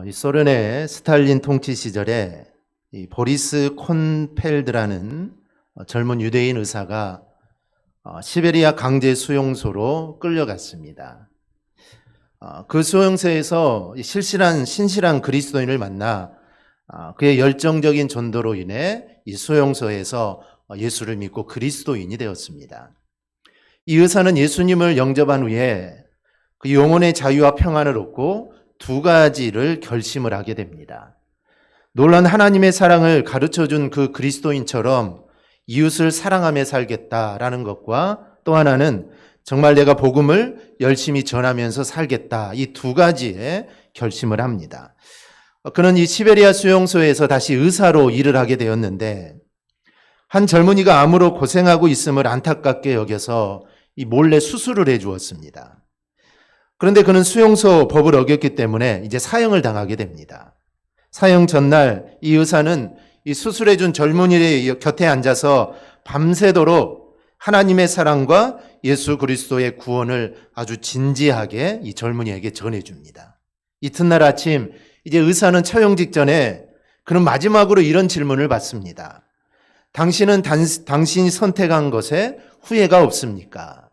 이 소련의 스탈린 통치 시절에 이 보리스 콘펠드라는 젊은 유대인 의사가 시베리아 강제 수용소로 끌려갔습니다. 그 수용소에서 신실한 그리스도인을 만나 그의 열정적인 전도로 인해 이 수용소에서 예수를 믿고 그리스도인이 되었습니다. 이 의사는 예수님을 영접한 후에 그 영혼의 자유와 평안을 얻고 두 가지를 결심을 하게 됩니다. 놀란 하나님의 사랑을 가르쳐준 그 그리스도인처럼 이웃을 사랑하며 살겠다라는 것과 또 하나는 정말 내가 복음을 열심히 전하면서 살겠다, 이 두 가지의 결심을 합니다. 그는 이 시베리아 수용소에서 다시 의사로 일을 하게 되었는데 한 젊은이가 암으로 고생하고 있음을 안타깝게 여겨서 이 몰래 수술을 해 주었습니다. 그런데 그는 수용소 법을 어겼기 때문에 이제 사형을 당하게 됩니다. 사형 전날 이 의사는 이 수술해 준 젊은이의 곁에 앉아서 밤새도록 하나님의 사랑과 예수 그리스도의 구원을 아주 진지하게 이 젊은이에게 전해줍니다. 이튿날 아침 이제 의사는 처형 직전에 그는 마지막으로 이런 질문을 받습니다. 당신은 당신이 선택한 것에 후회가 없습니까?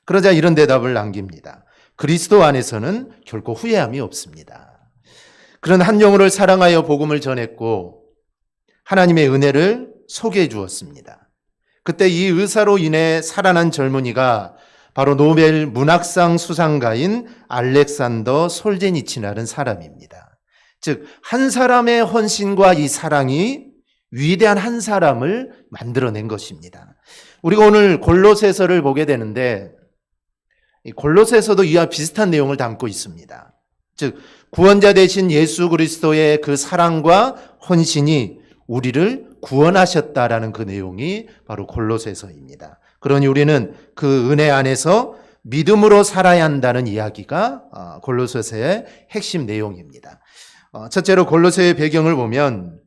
그러자 이런 대답을 남깁니다. 그리스도 안에서는 결코 후회함이 없습니다. 그런 한 영혼을 사랑하여 복음을 전했고 하나님의 은혜를 소개해 주었습니다. 그때 이 의사로 인해 살아난 젊은이가 바로 노벨 문학상 수상가인 알렉산더 솔제니치라는 사람입니다. 즉, 한 사람의 헌신과 이 사랑이 위대한 한 사람을 만들어낸 것입니다. 우리가 오늘 골로새서를 보게 되는데 이 골로새서도 이와 비슷한 내용을 담고 있습니다. 즉, 구원자 되신 예수 그리스도의 그 사랑과 헌신이 우리를 구원하셨다라는 그 내용이 바로 골로새서입니다. 그러니 우리는 그 은혜 안에서 믿음으로 살아야 한다는 이야기가 골로새서의 핵심 내용입니다. 첫째로 골로새의 배경을 보면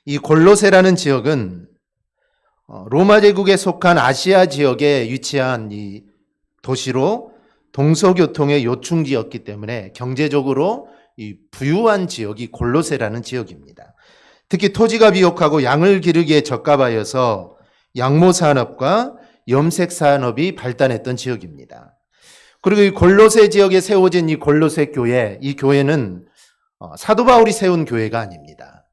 이 골로새라는 지역은 로마 제국에 속한 아시아 지역에 위치한 이 도시로 동서교통의 요충지였기 때문에 경제적으로 이 부유한 지역이 골로새라는 지역입니다. 특히 토지가 비옥하고 양을 기르기에 적합하여서 양모 산업과 염색 산업이 발달했던 지역입니다. 그리고 이 골로새 지역에 세워진 이 골로새 교회, 이 교회는 사도 바울이 세운 교회가 아닙니다.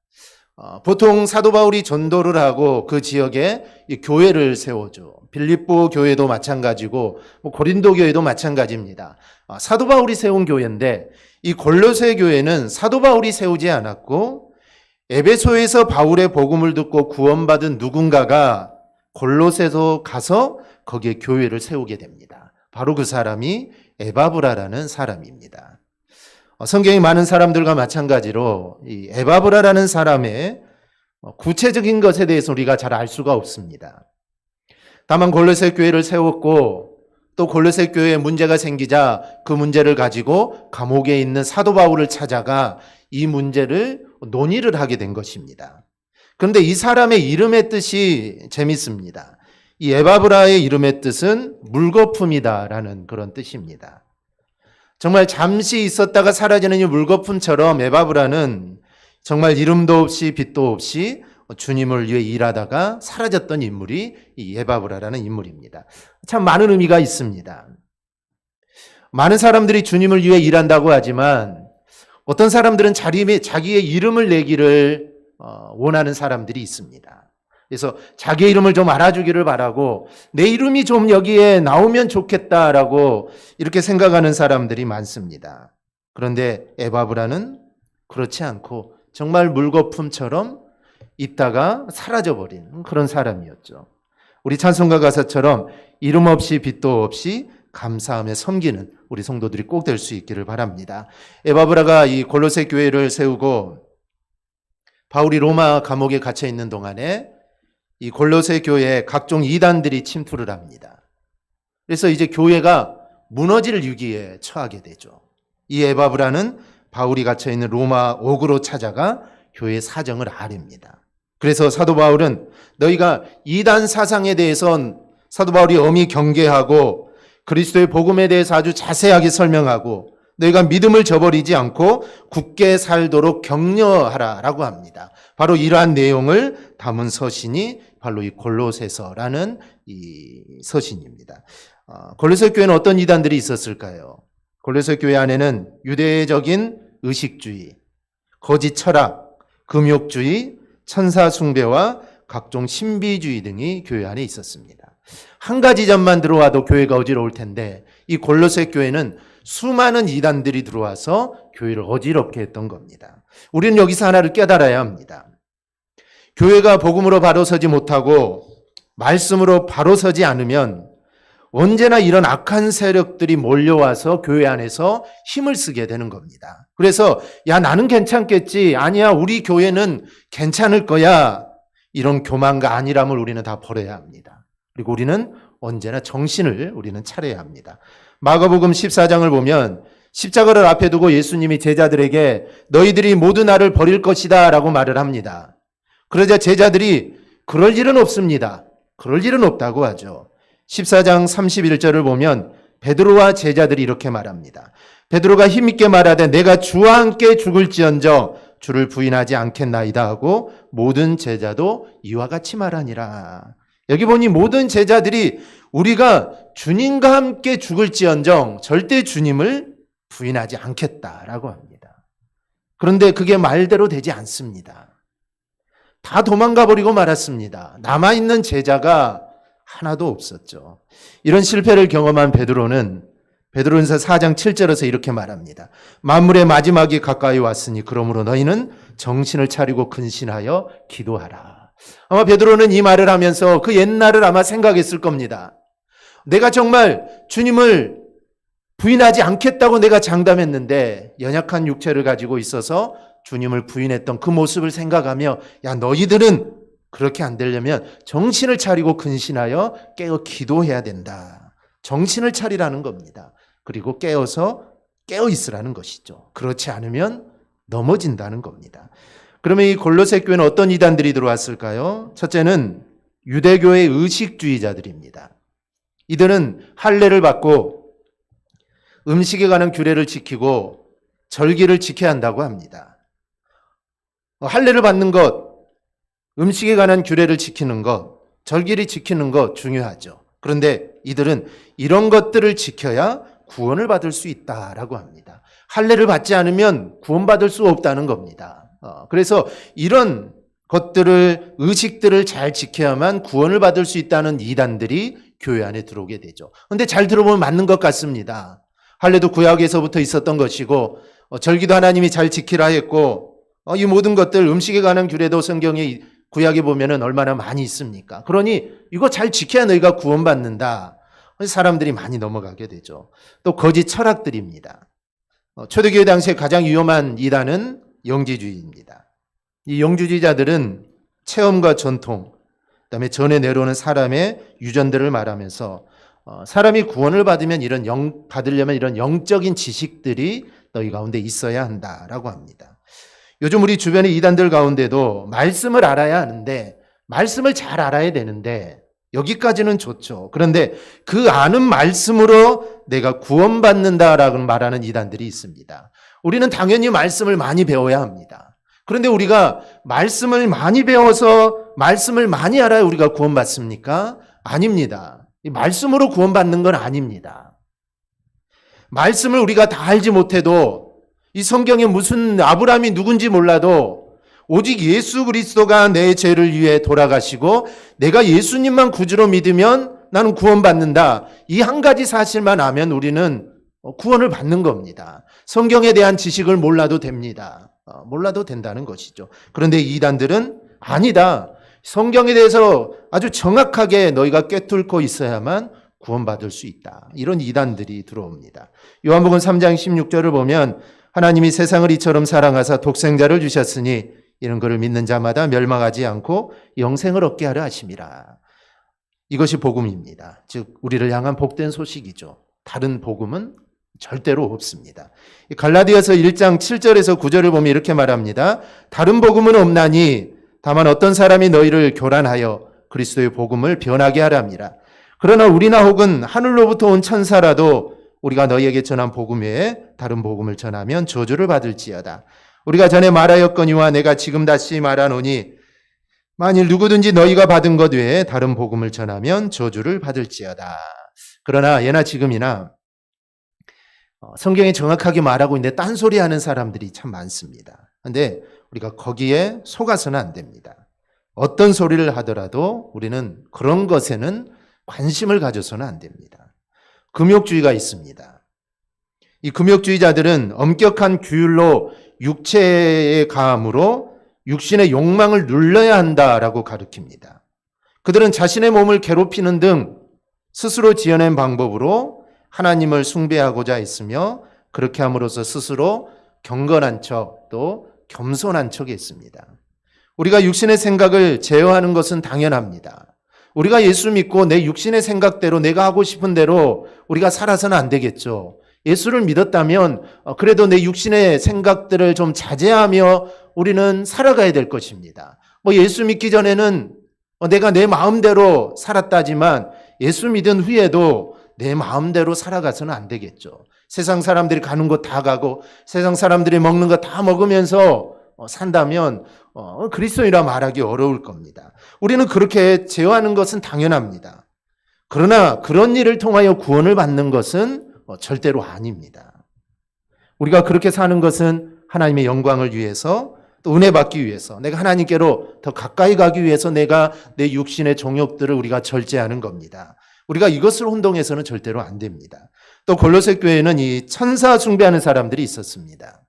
보통 사도 바울이 전도를 하고 그 지역에 이 교회를 세워줘. 빌립보 교회도 마찬가지고 고린도 교회도 마찬가지입니다. 사도 바울이 세운 교회인데 이 골로새 교회는 사도 바울이 세우지 않았고 에베소에서 바울의 복음을 듣고 구원받은 누군가가 골로새로 가서 거기에 교회를 세우게 됩니다. 바로 그 사람이 에바브라라는 사람입니다. 성경이 많은 사람들과 마찬가지로 이 에바브라라는 사람의 구체적인 것에 대해서 우리가 잘 알 수가 없습니다. 다만 골로새 교회를 세웠고 또 골로새 교회에 문제가 생기자 그 문제를 가지고 감옥에 있는 사도 바울을 찾아가 이 문제를 논의를 하게 된 것입니다. 그런데 이 사람의 이름의 뜻이 재밌습니다. 이 에바브라의 이름의 뜻은 물거품이다라는 그런 뜻입니다. 정말 잠시 있었다가 사라지는 이 물거품처럼 에바브라는 정말 이름도 없이 빛도 없이 주님을 위해 일하다가 사라졌던 인물이 이 에바브라라는 인물입니다. 참 많은 의미가 있습니다. 많은 사람들이 주님을 위해 일한다고 하지만 어떤 사람들은 자기의 이름을 내기를 원하는 사람들이 있습니다. 그래서 자기의 이름을 좀 알아주기를 바라고 내 이름이 좀 여기에 나오면 좋겠다라고 이렇게 생각하는 사람들이 많습니다. 그런데 에바브라는 그렇지 않고 정말 물거품처럼 있다가 사라져버린 그런 사람이었죠. 우리 찬송가 가사처럼 이름 없이 빛도 없이 감사하며 섬기는 우리 성도들이 꼭 될 수 있기를 바랍니다. 에바브라가 이 골로새 교회를 세우고 바울이 로마 감옥에 갇혀 있는 동안에 이 골로새 교회에 각종 이단들이 침투를 합니다. 그래서 이제 교회가 무너질 위기에 처하게 되죠. 이 에바브라는 바울이 갇혀 있는 로마 옥으로 찾아가 교회 사정을 아뢰입니다. 그래서 사도 바울은 너희가 이단 사상에 대해선 사도 바울이 엄히 경계하고 그리스도의 복음에 대해서 아주 자세하게 설명하고 너희가 믿음을 저버리지 않고 굳게 살도록 격려하라라고 합니다. 바로 이러한 내용을 담은 서신이 바로 이 골로새서라는 이 서신입니다. 골로새 교회는 어떤 이단들이 있었을까요? 골로새 교회 안에는 유대적인 의식주의, 거짓 철학, 금욕주의, 천사 숭배와 각종 신비주의 등이 교회 안에 있었습니다. 한 가지 점만 들어와도 교회가 어지러울 텐데 이 골로새 교회는 수많은 이단들이 들어와서 교회를 어지럽게 했던 겁니다. 우리는 여기서 하나를 깨달아야 합니다. 교회가 복음으로 바로 서지 못하고 말씀으로 바로 서지 않으면 언제나 이런 악한 세력들이 몰려와서 교회 안에서 힘을 쓰게 되는 겁니다. 그래서 야 나는 괜찮겠지, 아니야 우리 교회는 괜찮을 거야, 이런 교만과 안일함을 우리는 다 버려야 합니다. 그리고 우리는 언제나 정신을 우리는 차려야 합니다. 마가복음 14장을 보면 십자가를 앞에 두고 예수님이 제자들에게 너희들이 모두 나를 버릴 것이다 라고 말을 합니다. 그러자 제자들이 그럴 일은 없습니다. 그럴 일은 없다고 하죠. 14장 31절을 보면 베드로와 제자들이 이렇게 말합니다. 베드로가 힘있게 말하되 내가 주와 함께 죽을지언정 주를 부인하지 않겠나이다 하고 모든 제자도 이와 같이 말하니라. 여기 보니 모든 제자들이 우리가 주님과 함께 죽을지언정 절대 주님을 부인하지 않겠다라고 합니다. 그런데 그게 말대로 되지 않습니다. 다 도망가 버리고 말았습니다. 남아있는 제자가 하나도 없었죠. 이런 실패를 경험한 베드로는 베드로전서 4장 7절에서 이렇게 말합니다. 만물의 마지막이 가까이 왔으니 그러므로 너희는 정신을 차리고 근신하여 기도하라. 아마 베드로는 이 말을 하면서 그 옛날을 아마 생각했을 겁니다. 내가 정말 주님을 부인하지 않겠다고 내가 장담했는데 연약한 육체를 가지고 있어서 주님을 부인했던 그 모습을 생각하며 야 너희들은 그렇게 안 되려면 정신을 차리고 근신하여 깨어 기도해야 된다. 정신을 차리라는 겁니다. 그리고 깨어서 깨어 있으라는 것이죠. 그렇지 않으면 넘어진다는 겁니다. 그러면 이 골로새 교회는 어떤 이단들이 들어왔을까요? 첫째는 유대교의 의식주의자들입니다. 이들은 할례를 받고 음식에 관한 규례를 지키고 절기를 지켜야 한다고 합니다. 할례를 받는 것, 음식에 관한 규례를 지키는 것, 절기를 지키는 것 중요하죠. 그런데 이들은 이런 것들을 지켜야 구원을 받을 수 있다라고 합니다. 할례를 받지 않으면 구원받을 수 없다는 겁니다. 그래서 이런 것들을, 의식들을 잘 지켜야만 구원을 받을 수 있다는 이단들이 교회 안에 들어오게 되죠. 그런데 잘 들어보면 맞는 것 같습니다. 할례도 구약에서부터 있었던 것이고 절기도 하나님이 잘 지키라 했고 이 모든 것들, 음식에 관한 규례도 성경에 구약에 보면은 얼마나 많이 있습니까? 그러니 이거 잘 지켜야 너희가 구원받는다. 사람들이 많이 넘어가게 되죠. 또 거짓 철학들입니다. 초대교회 당시에 가장 위험한 이단은 영지주의입니다. 이 영주주의자들은 체험과 전통, 그다음에 전에 내려오는 사람의 유전들을 말하면서 사람이 구원을 받으려면 이런 영적인 지식들이 너희 가운데 있어야 한다라고 합니다. 요즘 우리 주변의 이단들 가운데도 말씀을 알아야 하는데 말씀을 잘 알아야 되는데 여기까지는 좋죠. 그런데 그 아는 말씀으로 내가 구원받는다라고 말하는 이단들이 있습니다. 우리는 당연히 말씀을 많이 배워야 합니다. 그런데 우리가 말씀을 많이 배워서 말씀을 많이 알아야 우리가 구원받습니까? 아닙니다. 말씀으로 구원받는 건 아닙니다. 말씀을 우리가 다 알지 못해도 이 성경에 무슨 아브라함이 누군지 몰라도 오직 예수 그리스도가 내 죄를 위해 돌아가시고 내가 예수님만 구주로 믿으면 나는 구원받는다. 이 한 가지 사실만 아면 우리는 구원을 받는 겁니다. 성경에 대한 지식을 몰라도 됩니다. 몰라도 된다는 것이죠. 그런데 이단들은 아니다. 성경에 대해서 아주 정확하게 너희가 꿰뚫고 있어야만 구원받을 수 있다. 이런 이단들이 들어옵니다. 요한복음 3장 16절을 보면 하나님이 세상을 이처럼 사랑하사 독생자를 주셨으니 이런 것을 믿는 자마다 멸망하지 않고 영생을 얻게 하려 하심이라. 이것이 복음입니다. 즉 우리를 향한 복된 소식이죠. 다른 복음은 절대로 없습니다. 갈라디아서 1장 7절에서 9절을 보면 이렇게 말합니다. 다른 복음은 없나니 다만 어떤 사람이 너희를 교란하여 그리스도의 복음을 변하게 하라 함이라. 그러나 우리나 혹은 하늘로부터 온 천사라도 우리가 너희에게 전한 복음 외에 다른 복음을 전하면 저주를 받을지어다. 우리가 전에 말하였거니와 내가 지금 다시 말하노니 만일 누구든지 너희가 받은 것 외에 다른 복음을 전하면 저주를 받을지어다. 그러나 예나 지금이나 성경이 정확하게 말하고 있는데 딴소리하는 사람들이 참 많습니다. 그런데 우리가 거기에 속아서는 안 됩니다. 어떤 소리를 하더라도 우리는 그런 것에는 관심을 가져서는 안 됩니다. 금욕주의가 있습니다. 이 금욕주의자들은 엄격한 규율로 육체의 가함으로 육신의 욕망을 눌러야 한다라고 가르칩니다. 그들은 자신의 몸을 괴롭히는 등 스스로 지어낸 방법으로 하나님을 숭배하고자 했으며 그렇게 함으로써 스스로 경건한 척 또 겸손한 척이 있습니다. 우리가 육신의 생각을 제어하는 것은 당연합니다. 우리가 예수 믿고 내 육신의 생각대로 내가 하고 싶은 대로 우리가 살아서는 안 되겠죠. 예수를 믿었다면 그래도 내 육신의 생각들을 좀 자제하며 우리는 살아가야 될 것입니다. 예수 믿기 전에는 내가 내 마음대로 살았다지만 예수 믿은 후에도 내 마음대로 살아가서는 안 되겠죠. 세상 사람들이 가는 곳 다 가고 세상 사람들이 먹는 거 다 먹으면서 산다면 그리스도인이라 말하기 어려울 겁니다. 우리는 그렇게 제어하는 것은 당연합니다. 그러나 그런 일을 통하여 구원을 받는 것은 절대로 아닙니다. 우리가 그렇게 사는 것은 하나님의 영광을 위해서 또 은혜 받기 위해서 내가 하나님께로 더 가까이 가기 위해서 내가 내 육신의 정욕들을 우리가 절제하는 겁니다. 우리가 이것을 혼동해서는 절대로 안 됩니다. 또 골로새 교회에는 이 천사 숭배하는 사람들이 있었습니다.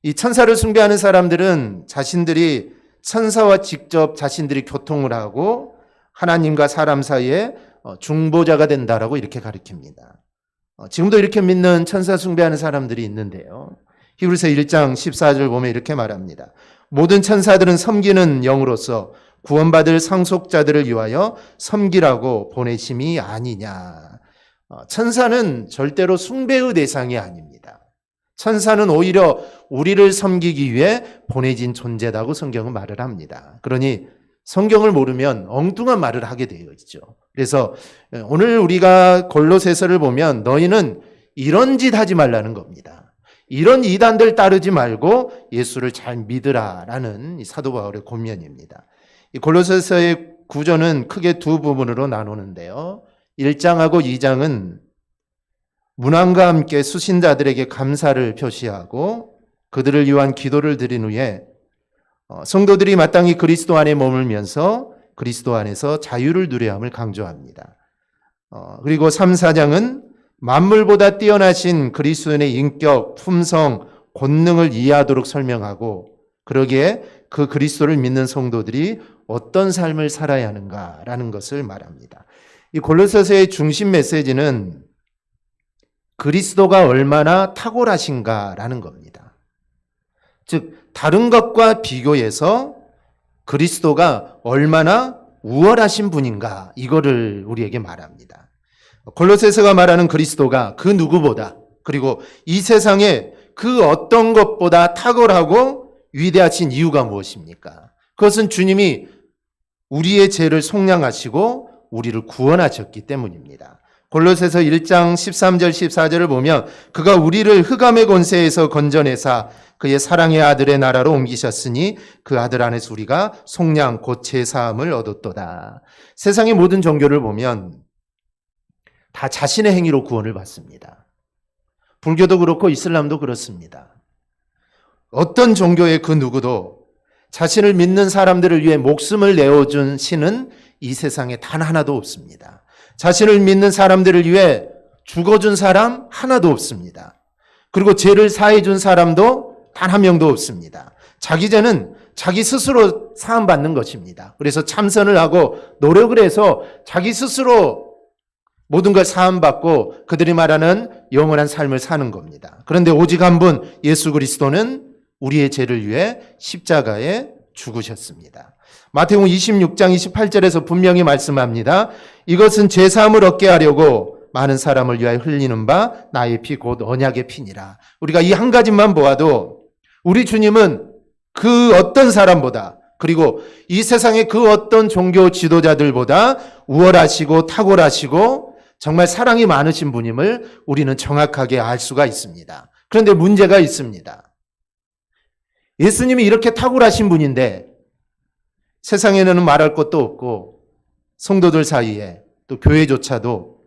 이 천사를 숭배하는 사람들은 자신들이 천사와 직접 자신들이 교통을 하고 하나님과 사람 사이에 중보자가 된다라고 이렇게 가르칩니다. 지금도 이렇게 믿는 천사 숭배하는 사람들이 있는데요. 히브리서 1장 14절 보면 이렇게 말합니다. 모든 천사들은 섬기는 영으로서 구원받을 상속자들을 위하여 섬기라고 보내심이 아니냐. 천사는 절대로 숭배의 대상이 아닙니다. 천사는 오히려 우리를 섬기기 위해 보내진 존재다고 성경은 말을 합니다. 그러니 성경을 모르면 엉뚱한 말을 하게 되어 있죠. 그래서 오늘 우리가 골로새서를 보면 너희는 이런 짓 하지 말라는 겁니다. 이런 이단들 따르지 말고 예수를 잘 믿으라라는 사도 바울의 권면입니다. 이 골로새서의 구조는 크게 두 부분으로 나누는데요. 1장하고 2장은 문안과 함께 수신자들에게 감사를 표시하고 그들을 위한 기도를 드린 후에 성도들이 마땅히 그리스도 안에 머물면서 그리스도 안에서 자유를 누려야 함을 강조합니다. 그리고 3, 4장은 만물보다 뛰어나신 그리스도인의 인격, 품성, 권능을 이해하도록 설명하고 그러기에 그 그리스도를 믿는 성도들이 어떤 삶을 살아야 하는가라는 것을 말합니다. 이 골로새서의 중심 메시지는 그리스도가 얼마나 탁월하신가라는 겁니다. 즉 다른 것과 비교해서 그리스도가 얼마나 우월하신 분인가 이거를 우리에게 말합니다. 골로새서가 말하는 그리스도가 그 누구보다 그리고 이 세상에 그 어떤 것보다 탁월하고 위대하신 이유가 무엇입니까? 그것은 주님이 우리의 죄를 속량하시고 우리를 구원하셨기 때문입니다. 골로새서 1장 13절 14절을 보면 그가 우리를 흑암의 권세에서 건져내사 그의 사랑의 아들의 나라로 옮기셨으니 그 아들 안에서 우리가 속량 곧 제사함을 얻었도다. 세상의 모든 종교를 보면 다 자신의 행위로 구원을 받습니다. 불교도 그렇고 이슬람도 그렇습니다. 어떤 종교의 그 누구도 자신을 믿는 사람들을 위해 목숨을 내어준 신은 이 세상에 단 하나도 없습니다. 자신을 믿는 사람들을 위해 죽어준 사람 하나도 없습니다. 그리고 죄를 사해준 사람도 단 한 명도 없습니다. 자기 죄는 자기 스스로 사함받는 것입니다. 그래서 참선을 하고 노력을 해서 자기 스스로 모든 걸 사함받고 그들이 말하는 영원한 삶을 사는 겁니다. 그런데 오직 한 분 예수 그리스도는 우리의 죄를 위해 십자가에 죽으셨습니다. 마태복음 26장 28절에서 분명히 말씀합니다. 이것은 죄사함을 얻게 하려고 많은 사람을 위하여 흘리는 바 나의 피 곧 언약의 피니라. 우리가 이 한 가지만 보아도 우리 주님은 그 어떤 사람보다 그리고 이 세상의 그 어떤 종교 지도자들보다 우월하시고 탁월하시고 정말 사랑이 많으신 분임을 우리는 정확하게 알 수가 있습니다. 그런데 문제가 있습니다. 예수님이 이렇게 탁월하신 분인데 세상에는 말할 것도 없고 성도들 사이에 또 교회조차도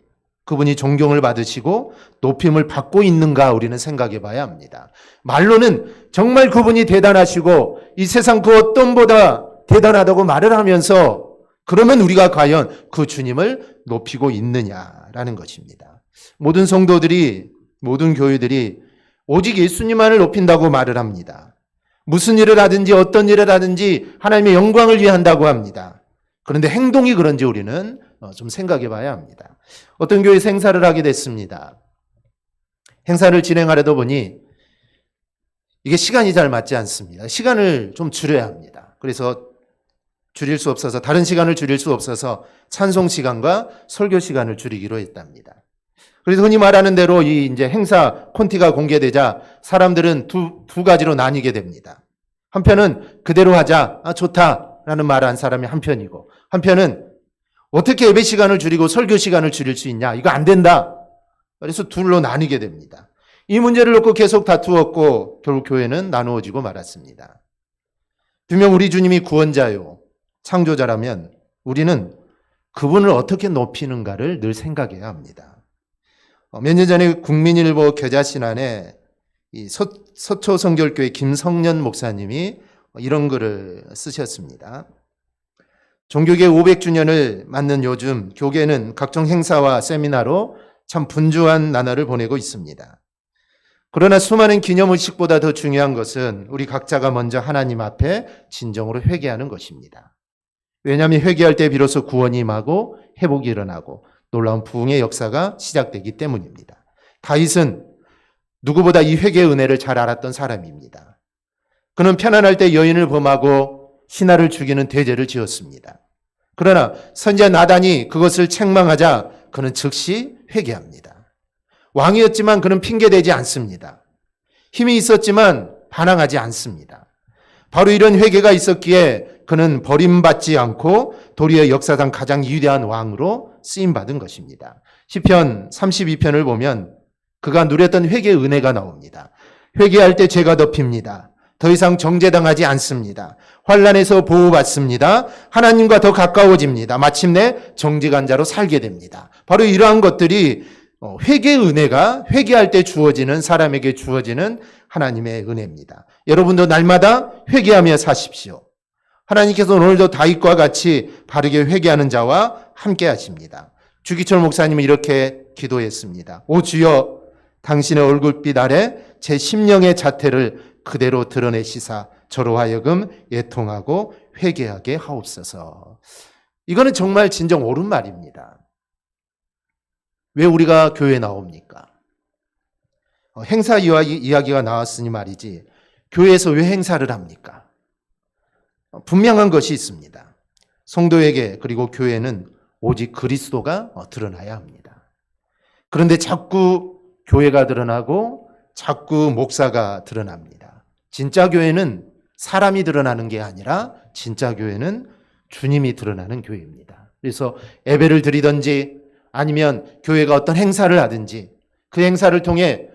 그분이 존경을 받으시고 높임을 받고 있는가 우리는 생각해 봐야 합니다. 말로는 정말 그분이 대단하시고 이 세상 그 어떤 보다 대단하다고 말을 하면서 그러면 우리가 과연 그 주님을 높이고 있느냐라는 것입니다. 모든 성도들이, 모든 교회들이 오직 예수님만을 높인다고 말을 합니다. 무슨 일을 하든지 어떤 일을 하든지 하나님의 영광을 위해 한다고 합니다. 그런데 행동이 그런지 우리는 좀 생각해 봐야 합니다. 어떤 교회에서 행사를 하게 됐습니다. 행사를 진행하려다 보니 이게 시간이 잘 맞지 않습니다. 시간을 좀 줄여야 합니다. 그래서 줄일 수 없어서, 다른 시간을 줄일 수 없어서 찬송 시간과 설교 시간을 줄이기로 했답니다. 그래서 흔히 말하는 대로 이 이제 행사 콘티가 공개되자 사람들은 두 가지로 나뉘게 됩니다. 한편은 그대로 하자, 좋다라는 말을 한 사람이 한편이고, 한편은 어떻게 예배 시간을 줄이고 설교 시간을 줄일 수 있냐, 이거 안 된다. 그래서 둘로 나뉘게 됩니다. 이 문제를 놓고 계속 다투었고 결국 교회는 나누어지고 말았습니다. 분명 우리 주님이 구원자요, 창조자라면 우리는 그분을 어떻게 높이는가를 늘 생각해야 합니다. 몇 년 전에 국민일보 겨자신안에 이 서초 성결교회 김성년 목사님이 이런 글을 쓰셨습니다. 종교계 500주년을 맞는 요즘 교계는 각종 행사와 세미나로 참 분주한 나날을 보내고 있습니다. 그러나 수많은 기념의식보다 더 중요한 것은 우리 각자가 먼저 하나님 앞에 진정으로 회개하는 것입니다. 왜냐하면 회개할 때 비로소 구원이 임하고 회복이 일어나고 놀라운 부흥의 역사가 시작되기 때문입니다. 다윗은 누구보다 이 회개의 은혜를 잘 알았던 사람입니다. 그는 편안할 때 여인을 범하고 신하를 죽이는 대죄를 지었습니다. 그러나 선지자 나단이 그것을 책망하자 그는 즉시 회개합니다. 왕이었지만 그는 핑계대지 않습니다. 힘이 있었지만 반항하지 않습니다. 바로 이런 회개가 있었기에 그는 버림받지 않고 도리어 역사상 가장 위대한 왕으로 쓰임받은 것입니다. 시편 32편을 보면 그가 누렸던 회개의 은혜가 나옵니다. 회개할 때 죄가 덮입니다. 더 이상 정죄당하지 않습니다. 환난에서 보호받습니다. 하나님과 더 가까워집니다. 마침내 정직한 자로 살게 됩니다. 바로 이러한 것들이 회개의 은혜가 회개할 때 주어지는, 사람에게 주어지는 하나님의 은혜입니다. 여러분도 날마다 회개하며 사십시오. 하나님께서 오늘도 다윗과 같이 바르게 회개하는 자와 함께 하십니다. 주기철 목사님은 이렇게 기도했습니다. 오 주여, 당신의 얼굴빛 아래 제 심령의 자태를 그대로 드러내시사 저로 하여금 애통하고 회개하게 하옵소서. 이거는 정말 진정 옳은 말입니다. 왜 우리가 교회에 나옵니까? 행사 이야기가 나왔으니 말이지 교회에서 왜 행사를 합니까? 분명한 것이 있습니다. 성도에게 그리고 교회는 오직 그리스도가 드러나야 합니다. 그런데 자꾸 교회가 드러나고 자꾸 목사가 드러납니다. 진짜 교회는 사람이 드러나는 게 아니라 진짜 교회는 주님이 드러나는 교회입니다. 그래서 예배를 드리든지 아니면 교회가 어떤 행사를 하든지 그 행사를 통해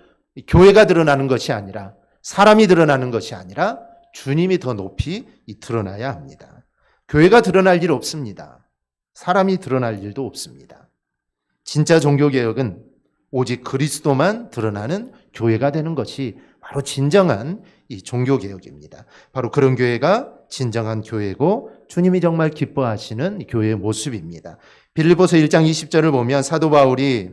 교회가 드러나는 것이 아니라, 사람이 드러나는 것이 아니라 주님이 더 높이 드러나야 합니다. 교회가 드러날 일 없습니다. 사람이 드러날 일도 없습니다. 진짜 종교개혁은 오직 그리스도만 드러나는 교회가 되는 것이 바로 진정한 이 종교개혁입니다. 바로 그런 교회가 진정한 교회고 주님이 정말 기뻐하시는 교회의 모습입니다. 빌립보서 1장 20절을 보면 사도 바울이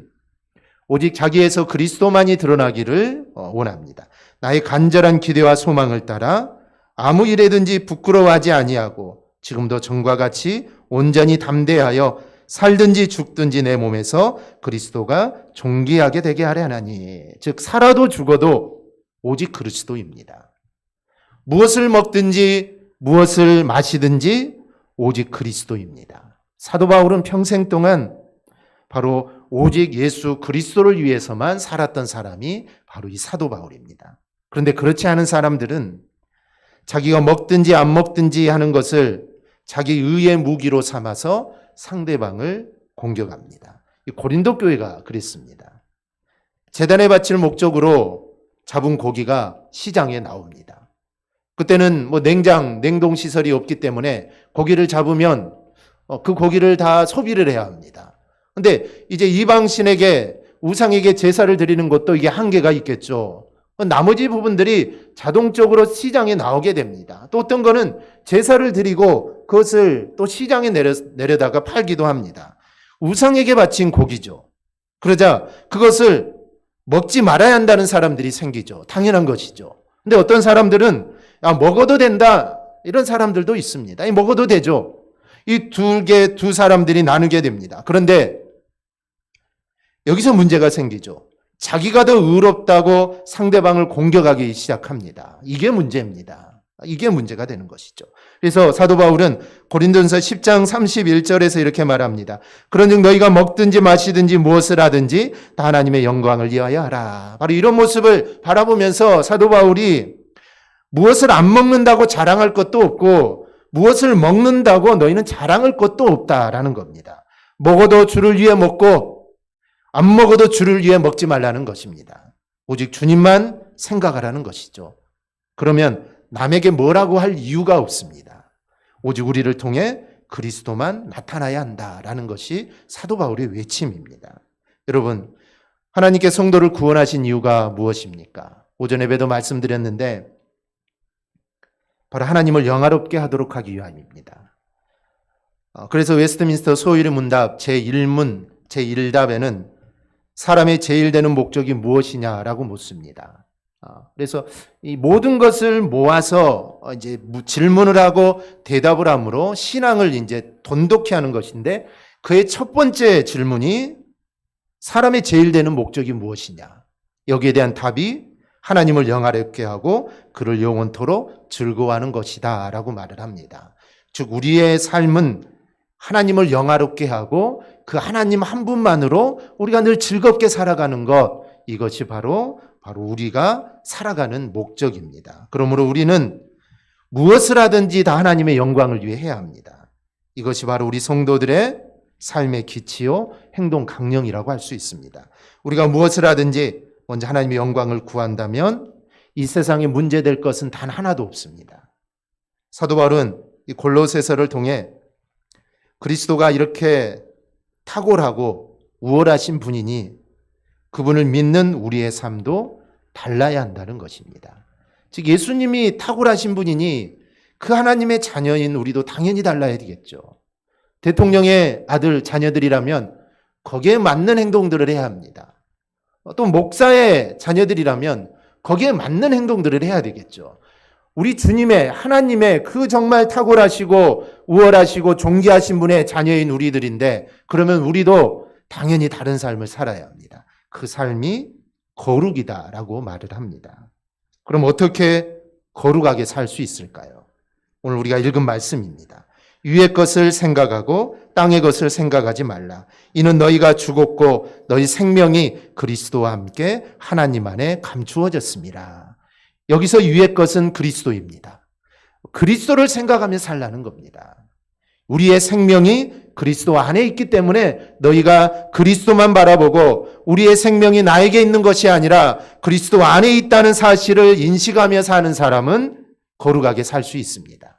오직 자기에서 그리스도만이 드러나기를 원합니다. 나의 간절한 기대와 소망을 따라 아무 일에든지 부끄러워하지 아니하고 지금도 전과 같이 온전히 담대하여 살든지 죽든지 내 몸에서 그리스도가 존귀하게 되게 하려 하나니, 즉 살아도 죽어도 오직 그리스도입니다. 무엇을 먹든지 무엇을 마시든지 오직 그리스도입니다. 사도 바울은 평생 동안 바로 오직 예수 그리스도를 위해서만 살았던 사람이 바로 이 사도 바울입니다. 그런데 그렇지 않은 사람들은 자기가 먹든지 안 먹든지 하는 것을 자기 의의 무기로 삼아서 상대방을 공격합니다. 이 고린도 교회가 그랬습니다. 제단에 바칠 목적으로 잡은 고기가 시장에 나옵니다. 그때는 뭐 냉동 시설이 없기 때문에 고기를 잡으면 그 고기를 다 소비를 해야 합니다. 근데 이제 이방신에게 우상에게 제사를 드리는 것도 이게 한계가 있겠죠. 나머지 부분들이 자동적으로 시장에 나오게 됩니다. 또 어떤 거는 제사를 드리고 그것을 또 시장에 내려다가 팔기도 합니다. 우상에게 바친 고기죠. 그러자 그것을 먹지 말아야 한다는 사람들이 생기죠. 당연한 것이죠. 근데 어떤 사람들은 먹어도 된다 이런 사람들도 있습니다. 먹어도 되죠. 이 두 사람들이 나누게 됩니다. 그런데 여기서 문제가 생기죠. 자기가 더 의롭다고 상대방을 공격하기 시작합니다. 이게 문제입니다. 이게 문제가 되는 것이죠. 그래서 사도 바울은 고린도전서 10장 31절에서 이렇게 말합니다. 그런즉 너희가 먹든지 마시든지 무엇을 하든지 다 하나님의 영광을 위하여 하라. 바로 이런 모습을 바라보면서 사도 바울이 무엇을 안 먹는다고 자랑할 것도 없고 무엇을 먹는다고 너희는 자랑할 것도 없다라는 겁니다. 먹어도 주를 위해 먹고 안 먹어도 주를 위해 먹지 말라는 것입니다. 오직 주님만 생각하라는 것이죠. 그러면 남에게 뭐라고 할 이유가 없습니다. 오직 우리를 통해 그리스도만 나타나야 한다라는 것이 사도 바울의 외침입니다. 여러분, 하나님께 성도를 구원하신 이유가 무엇입니까? 오전 예배도 말씀드렸는데 바로 하나님을 영화롭게 하도록 하기 위함입니다. 그래서 웨스트민스터 소유리 문답 제1문 제1답에는 사람의 제일 되는 목적이 무엇이냐라고 묻습니다. 그래서 이 모든 것을 모아서 이제 질문을 하고 대답을 함으로 신앙을 이제 돈독히 하는 것인데 그의 첫 번째 질문이 사람의 제일 되는 목적이 무엇이냐? 여기에 대한 답이 하나님을 영화롭게 하고 그를 영원토록 즐거워하는 것이다라고 말을 합니다. 즉 우리의 삶은 하나님을 영화롭게 하고 그 하나님 한 분만으로 우리가 늘 즐겁게 살아가는 것, 이것이 바로 우리가 살아가는 목적입니다. 그러므로 우리는 무엇을 하든지 다 하나님의 영광을 위해 해야 합니다. 이것이 바로 우리 성도들의 삶의 기치요 행동 강령이라고 할 수 있습니다. 우리가 무엇을 하든지 먼저 하나님의 영광을 구한다면 이 세상에 문제될 것은 단 하나도 없습니다. 사도 바울은 이 골로새서를 통해 그리스도가 이렇게 탁월하고 우월하신 분이니 그분을 믿는 우리의 삶도 달라야 한다는 것입니다. 즉 예수님이 탁월하신 분이니 그 하나님의 자녀인 우리도 당연히 달라야 되겠죠. 대통령의 아들 자녀들이라면 거기에 맞는 행동들을 해야 합니다. 또 목사의 자녀들이라면 거기에 맞는 행동들을 해야 되겠죠. 우리 주님의 하나님의 그 정말 탁월하시고 우월하시고 존귀하신 분의 자녀인 우리들인데 그러면 우리도 당연히 다른 삶을 살아야 합니다. 그 삶이 거룩이다라고 말을 합니다. 그럼 어떻게 거룩하게 살 수 있을까요? 오늘 우리가 읽은 말씀입니다. 위의 것을 생각하고 땅의 것을 생각하지 말라. 이는 너희가 죽었고 너희 생명이 그리스도와 함께 하나님 안에 감추어졌습니다. 여기서 위의 것은 그리스도입니다. 그리스도를 생각하며 살라는 겁니다. 우리의 생명이 그리스도 안에 있기 때문에 너희가 그리스도만 바라보고 우리의 생명이 나에게 있는 것이 아니라 그리스도 안에 있다는 사실을 인식하며 사는 사람은 거룩하게 살 수 있습니다.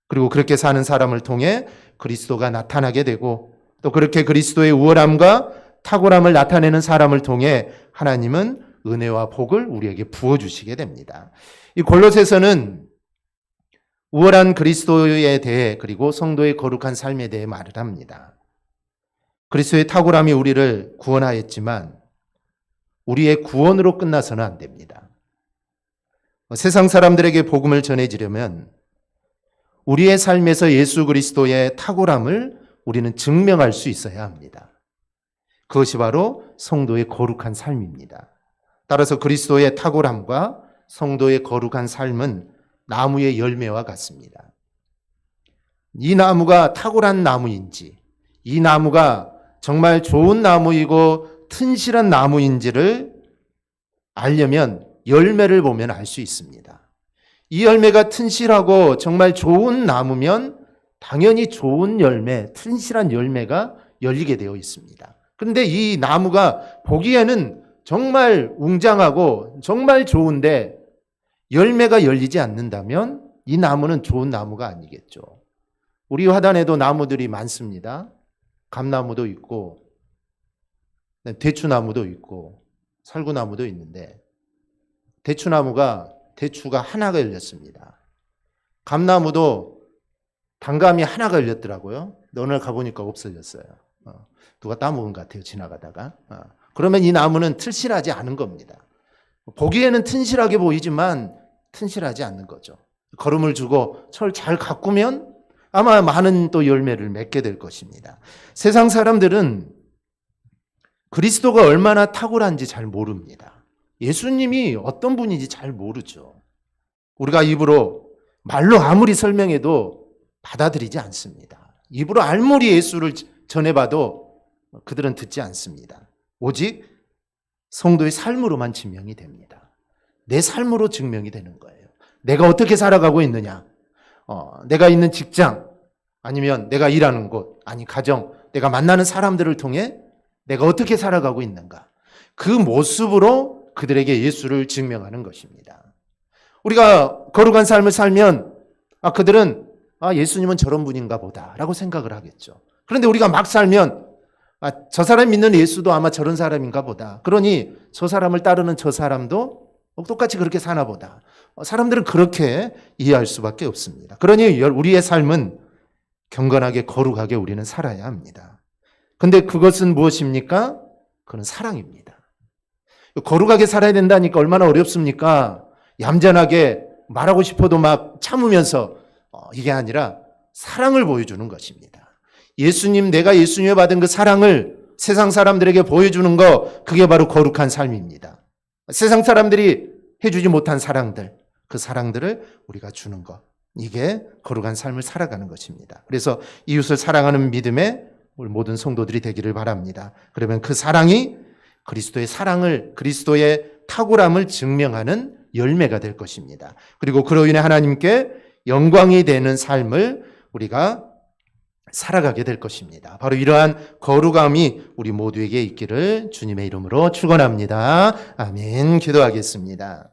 그리고 그렇게 사는 사람을 통해 그리스도가 나타나게 되고 또 그렇게 그리스도의 우월함과 탁월함을 나타내는 사람을 통해 하나님은 은혜와 복을 우리에게 부어주시게 됩니다. 이 골로새서는 우월한 그리스도에 대해 그리고 성도의 거룩한 삶에 대해 말을 합니다. 그리스도의 탁월함이 우리를 구원하였지만 우리의 구원으로 끝나서는 안 됩니다. 세상 사람들에게 복음을 전해지려면 우리의 삶에서 예수 그리스도의 탁월함을 우리는 증명할 수 있어야 합니다. 그것이 바로 성도의 거룩한 삶입니다. 따라서 그리스도의 탁월함과 성도의 거룩한 삶은 나무의 열매와 같습니다. 이 나무가 탁월한 나무인지, 이 나무가 정말 좋은 나무이고 튼실한 나무인지를 알려면 열매를 보면 알 수 있습니다. 이 열매가 튼실하고 정말 좋은 나무면 당연히 좋은 열매, 튼실한 열매가 열리게 되어 있습니다. 그런데 이 나무가 보기에는 정말 웅장하고 정말 좋은데 열매가 열리지 않는다면 이 나무는 좋은 나무가 아니겠죠. 우리 화단에도 나무들이 많습니다. 감나무도 있고 대추나무도 있고 살구나무도 있는데 대추가 하나가 열렸습니다. 감나무도 단감이 하나가 열렸더라고요. 오늘 가보니까 없어졌어요. 누가 따먹은 것 같아요, 지나가다가. 그러면 이 나무는 튼실하지 않은 겁니다. 보기에는 튼실하게 보이지만 튼실하지 않는 거죠. 거름을 주고 철 잘 가꾸면 아마 많은 또 열매를 맺게 될 것입니다. 세상 사람들은 그리스도가 얼마나 탁월한지 잘 모릅니다. 예수님이 어떤 분인지 잘 모르죠. 우리가 입으로 말로 아무리 설명해도 받아들이지 않습니다. 입으로 알무리 예수를 전해봐도 그들은 듣지 않습니다. 오직 성도의 삶으로만 증명이 됩니다. 내 삶으로 증명이 되는 거예요. 내가 어떻게 살아가고 있느냐, 내가 있는 직장, 아니면 내가 일하는 곳, 아니 가정, 내가 만나는 사람들을 통해 내가 어떻게 살아가고 있는가, 그 모습으로 그들에게 예수를 증명하는 것입니다. 우리가 거룩한 삶을 살면 그들은 예수님은 저런 분인가 보다 라고 생각을 하겠죠. 그런데 우리가 막 살면 저 사람이 믿는 예수도 아마 저런 사람인가 보다. 그러니 저 사람을 따르는 저 사람도 똑같이 그렇게 사나 보다. 사람들은 그렇게 이해할 수밖에 없습니다. 그러니 우리의 삶은 경건하게 거룩하게 우리는 살아야 합니다. 근데 그것은 무엇입니까? 그건 사랑입니다. 거룩하게 살아야 된다니까 얼마나 어렵습니까? 얌전하게 말하고 싶어도 막 참으면서 이게 아니라 사랑을 보여주는 것입니다. 내가 예수님에 받은 그 사랑을 세상 사람들에게 보여주는 거, 그게 바로 거룩한 삶입니다. 세상 사람들이 해주지 못한 사랑들, 그 사랑들을 우리가 주는 것, 이게 거룩한 삶을 살아가는 것입니다. 그래서 이웃을 사랑하는 믿음에 우리 모든 성도들이 되기를 바랍니다. 그러면 그 사랑이 그리스도의 탁월함을 증명하는 열매가 될 것입니다. 그리고 그로 인해 하나님께 영광이 되는 삶을 우리가 살아가게 될 것입니다. 바로 이러한 거룩함이 우리 모두에게 있기를 주님의 이름으로 축원합니다. 아멘. 기도하겠습니다.